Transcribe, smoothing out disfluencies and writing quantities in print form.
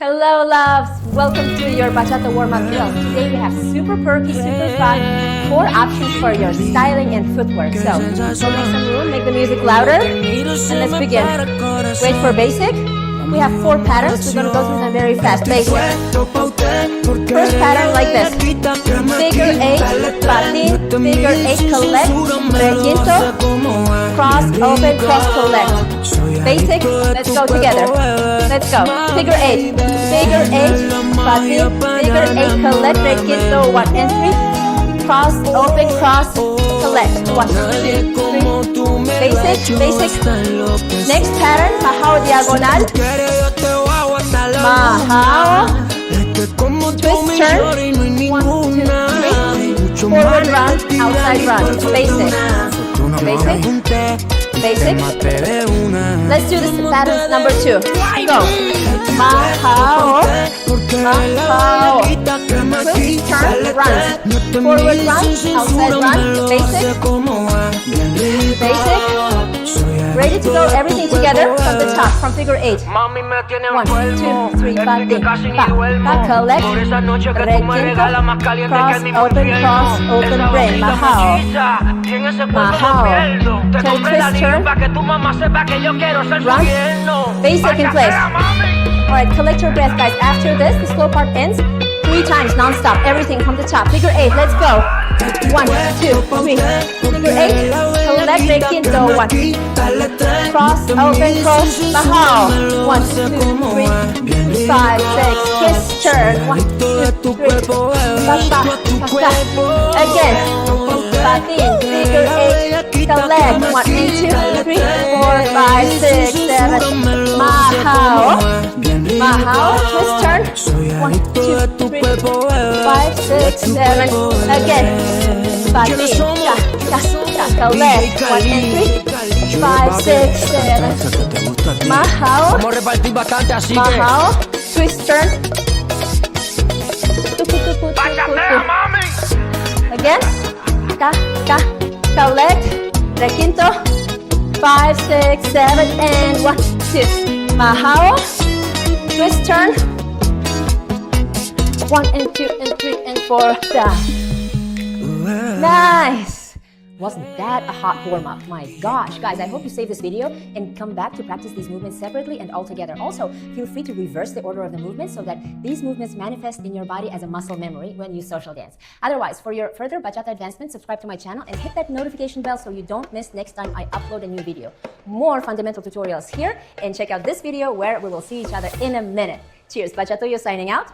Hello loves! Welcome to your Bachata warm-up drills. Today we have super perky, super fun, 4 options for your styling and footwork. So, go make some room, make the music louder, and let's begin. Wait for basic. We have 4 patterns. We're going to go through them very fast. Basic. First pattern like this. Figure 8, Patin, figure 8, collect, Requinto, cross, open, cross, collect. Basic, let's go together. Let's go. Figure 8, figure 8, Patin, figure 8, collect, Requinto, 1 and 3, cross, open, cross, collect, 1, 2, 3, basic, basic. Next pattern, Majao diagonal, Majao, twist turn, 1, 2, 3, forward run, outside run, basic, basic. Basic. Let's do this pattern number 2. Go. Majao. Majao. Twist, turn, run. Forward run, outside run. Basic. Basic. Ready to go. Everything together from the top, from figure 8. 1, 2, 3, Patin. Pa, collect. Requinto. Cross, open, bring. Majao. Majao. Turn, twist, turn. Run. Basic in place. Alright, collect your breath, guys. After this, the slow part ends 3 times non-stop. Everything from the top. Figure 8. Let's go. 1, 2, 3. Figure 8. Collect Requinto. 1. Cross, open, cross. Majao. 1, 2, 3, 5, 6. Twist, turn. 1, 2, 3. Again. Patin, figure 8, collect, 1, 2, 3, 4, 5, 6, 7, Majao, Majao, twist turn, 1, 2, 3, 5, 6, 7, again, Patin, collect, 1 and 3, 5, 6, 7, Majao, Majao, twist turn, again, collect, Requinto, 5, 6, 7, and 1, 2. Majao, twist turn, 1 and 2 and 3 and 4, down. Nice! Wasn't that a hot warm-up? My gosh, guys, I hope you save this video and come back to practice these movements separately and all together. Also, feel free to reverse the order of the movements so that these movements manifest in your body as a muscle memory when you social dance. Otherwise, for your further Bachata advancement, subscribe to my channel and hit that notification bell so you don't miss next time I upload a new video. More fundamental tutorials here, and check out this video where we will see each other in a minute. Cheers, Bachatoyo signing out.